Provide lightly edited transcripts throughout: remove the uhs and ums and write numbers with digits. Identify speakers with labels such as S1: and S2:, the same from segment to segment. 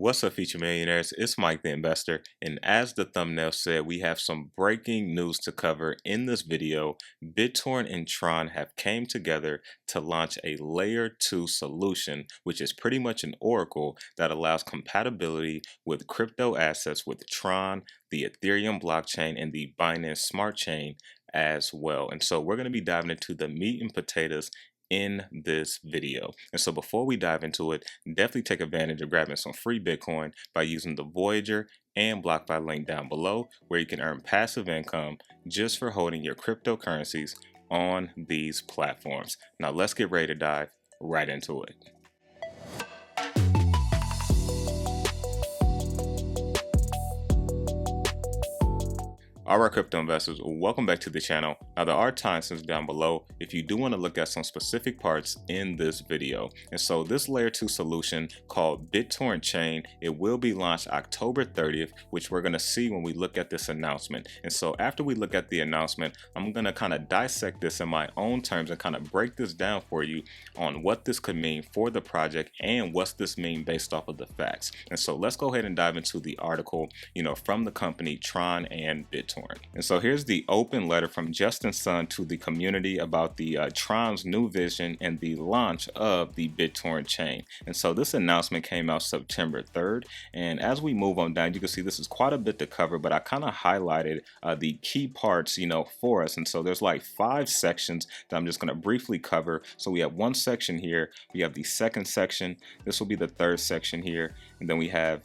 S1: What's up, future millionaires? It's Mike the Investor, and as the thumbnail said, we have some breaking news to cover in this video. BitTorrent and Tron have came together to launch a layer 2 solution, which is pretty much an oracle that allows compatibility with crypto assets with Tron, the Ethereum blockchain, and the Binance Smart Chain as well. And so we're going to be diving into the meat and potatoes in this video. And so before we dive into it, definitely take advantage of grabbing some free Bitcoin by using the Voyager and BlockFi link down below, where you can earn passive income just for holding your cryptocurrencies on these platforms. Now let's get ready to dive right into it. Alright, crypto investors, welcome back to the channel. Now there are timestamps down below if you do want to look at some specific parts in this video. And so this layer 2 solution called BitTorrent Chain, it will be launched October 30th, which we're going to see when we look at this announcement. And so after we look at the announcement, I'm going to kind of dissect this in my own terms and kind of break this down for you on what this could mean for the project and what's this mean based off of the facts. And so let's go ahead and dive into the article, from the company Tron and BitTorrent. And so here's the open letter from 𝗧𝗜𝗠𝗘𝗦𝗦 to the community about the Tron's new vision and the launch of the BitTorrent chain. And so this announcement came out September 3rd. And as we move on down, you can see this is quite a bit to cover, but I kind of highlighted the key parts, for us. And so there's like 5 sections that I'm just going to briefly cover. So we have one section here. We have the second section. This will be the third section here. And then we have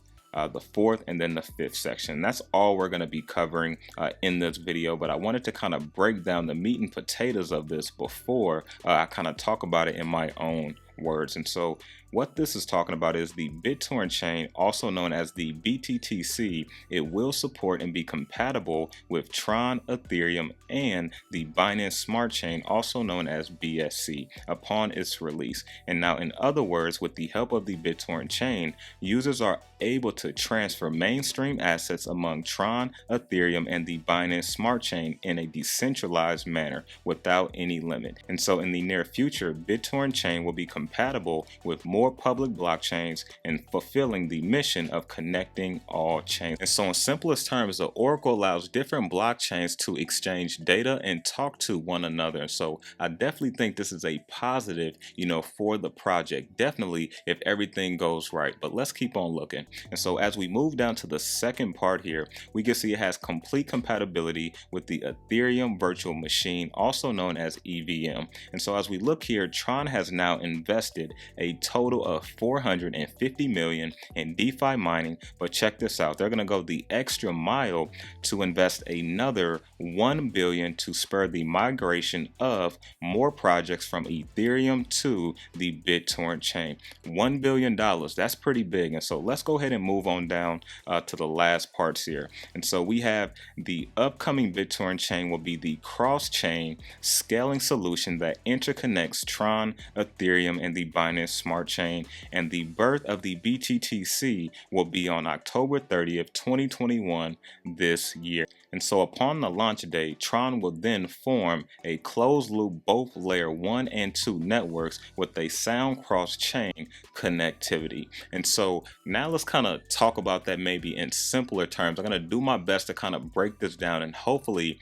S1: the fourth and then the fifth section. That's all we're going to be covering in this video, but I wanted to kind of break down the meat and potatoes of this before I kind of talk about it in my own words. And so what this is talking about is the BitTorrent chain, also known as the BTTC. It will support and be compatible with Tron, Ethereum, and the Binance Smart Chain, also known as BSC, upon its release. And now, in other words, with the help of the BitTorrent chain, users are able to transfer mainstream assets among Tron, Ethereum, and the Binance Smart Chain in a decentralized manner without any limit. And so in the near future, BitTorrent chain will be compatible with more public blockchains and fulfilling the mission of connecting all chains. And so in simplest terms, the oracle allows different blockchains to exchange data and talk to one another. And so I definitely think this is a positive, for the project, definitely if everything goes right. But let's keep on looking. And so as we move down to the second part here, we can see it has complete compatibility with the Ethereum virtual machine, also known as EVM. And so as we look here, Tron has now invested a total of $450 million in DeFi mining, but check this out, they're going to go the extra mile to invest another $1 billion to spur the migration of more projects from Ethereum to the BitTorrent chain. $1 billion, that's pretty big. And so let's go ahead and move on down to the last parts here. And so we have the upcoming BitTorrent chain will be the cross-chain scaling solution that interconnects Tron, Ethereum, and the Binance Smart Chain, and the birth of the BTTC will be on October 30th, 2021 this year. And so upon the launch date, Tron will then form a closed loop both layer 1 and 2 networks with a sound cross-chain connectivity. And so now let's kind of talk about that maybe in simpler terms. I'm going to do my best to kind of break this down, and hopefully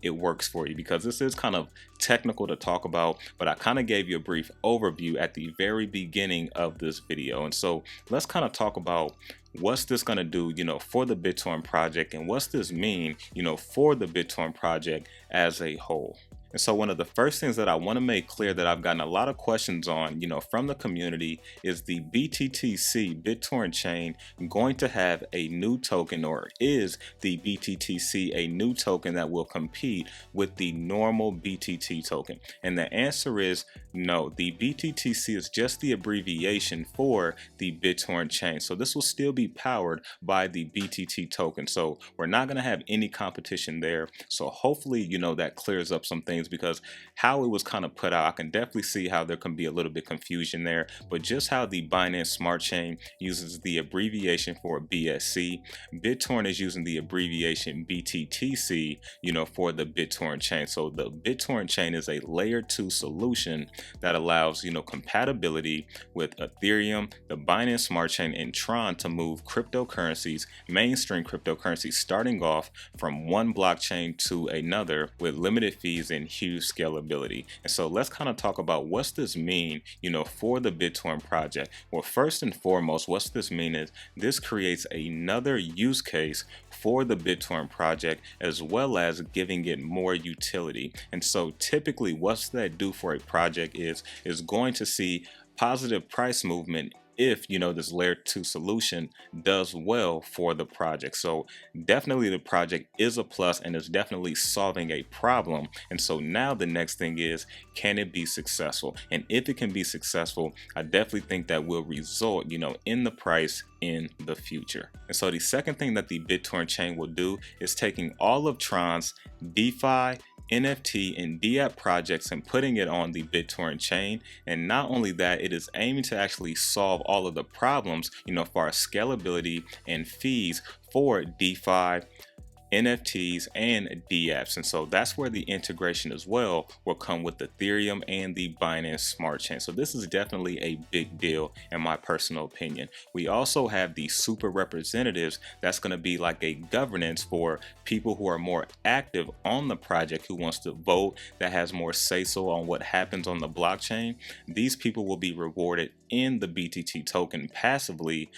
S1: it works for you, because this is kind of technical to talk about, but I kind of gave you a brief overview at the very beginning of this video. And so let's kind of talk about what's this going to do, for the BitTorrent project, and what's this mean, for the BitTorrent project as a whole. And so one of the first things that I want to make clear that I've gotten a lot of questions on, from the community, is the BTTC BitTorrent chain going to have a new token, or is the BTTC a new token that will compete with the normal BTT token? And the answer is no. The BTTC is just the abbreviation for the BitTorrent chain. So this will still be powered by the BTT token. So we're not going to have any competition there. So hopefully, that clears up some things things, because how it was kind of put out, I can definitely see how there can be a little bit confusion there, but just how the Binance Smart Chain uses the abbreviation for BSC, BitTorrent is using the abbreviation BTTC, for the BitTorrent chain. So the BitTorrent chain is a layer 2 solution that allows, compatibility with Ethereum, the Binance Smart Chain, and Tron to move cryptocurrencies, mainstream cryptocurrencies, starting off from one blockchain to another with limited fees and huge scalability. And so let's kind of talk about what's this mean, for the BitTorrent project. Well, first and foremost, what's this mean is this creates another use case for the BitTorrent project, as well as giving it more utility. And so typically what's that do for a project is going to see positive price movement if this layer 2 solution does well for the project. So definitely the project is a plus and is definitely solving a problem. And so now the next thing is, can it be successful? And if it can be successful, I definitely think that will result in the price in the future. And so the second thing that the BitTorrent chain will do is taking all of Tron's DeFi, NFT, and DApp projects and putting it on the BitTorrent chain. And not only that, it is aiming to actually solve all of the problems, for our scalability and fees for DeFi, NFTs, and DApps. And so that's where the integration as well will come with Ethereum and the Binance Smart Chain. So this is definitely a big deal in my personal opinion. We also have the super representatives. That's going to be like a governance for people who are more active on the project, who wants to vote, that has more say-so on what happens on the blockchain. These people will be rewarded in the BTT token passively,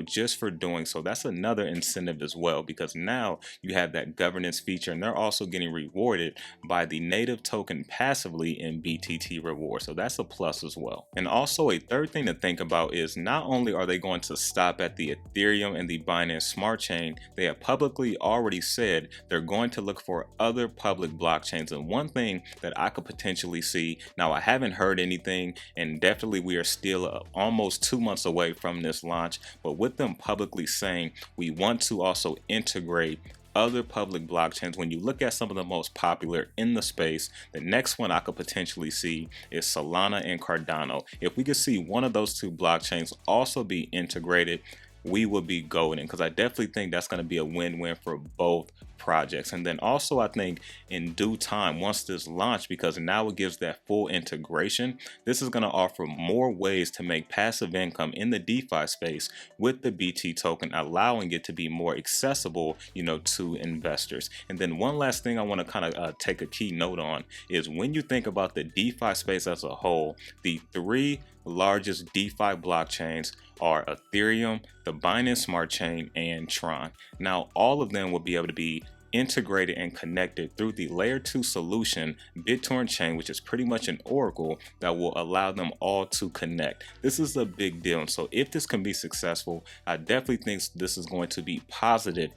S1: just for doing so. That's another incentive as well, because now you have that governance feature, and they're also getting rewarded by the native token passively in BTT reward. So that's a plus as well. And also a third thing to think about is, not only are they going to stop at the Ethereum and the Binance Smart Chain, they have publicly already said they're going to look for other public blockchains. And one thing that I could potentially see, now I haven't heard anything, and definitely we are still almost 2 months away from this launch, but with them publicly saying we want to also integrate other public blockchains, when you look at some of the most popular in the space, the next one I could potentially see is Solana and Cardano. If we could see one of those two blockchains also be integrated, we would be golden, because I definitely think that's going to be a win-win for both projects. And then also I think in due time, once this launched, because now it gives that full integration, this is going to offer more ways to make passive income in the DeFi space with the BT token, allowing it to be more accessible, to investors. And then one last thing I want to kind of take a key note on is, when you think about the DeFi space as a whole, the three largest DeFi blockchains are Ethereum, the Binance Smart Chain, and Tron. Now, all of them will be able to be integrated and connected through the layer 2 solution, BitTorrent Chain, which is pretty much an oracle that will allow them all to connect. This is a big deal. And so if this can be successful, I definitely think this is going to be positive,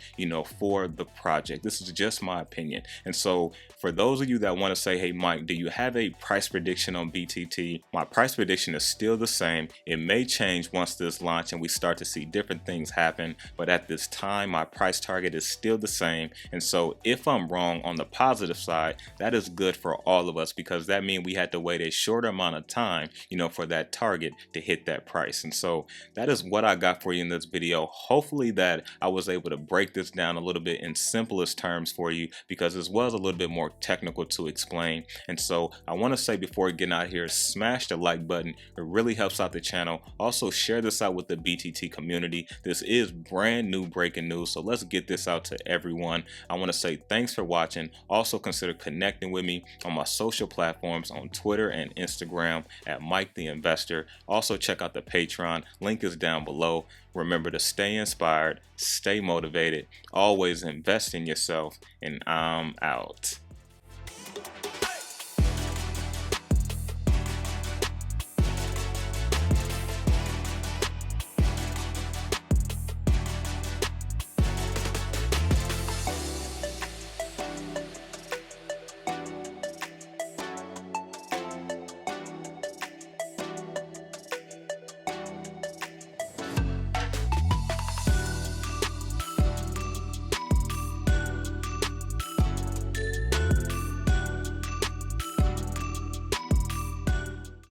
S1: for the project. This is just my opinion. And so for those of you that want to say, hey Mike, do you have a price prediction on BTT? My price prediction is still the same. It may change once this launch and we start to see different things happen, but at this time my price target is still the same. And so if I'm wrong on the positive side, that is good for all of us, because that means we had to wait a shorter amount of time, for that target to hit that price. And so that is what I got for you in this video. Hopefully that I was able to break this down a little bit in simplest terms for you, because this was a little bit more technical to explain. And so I want to say, before getting out here, smash the like button. It really helps out the channel. Also share this out with the BTT community. This is brand new breaking news, so let's get this out to everyone. I want to say thanks for watching. Also consider connecting with me on my social platforms on Twitter and Instagram at Mike the Investor. Also check out the Patreon. Link is down below. Remember to stay inspired, stay motivated, always invest in yourself, and I'm out.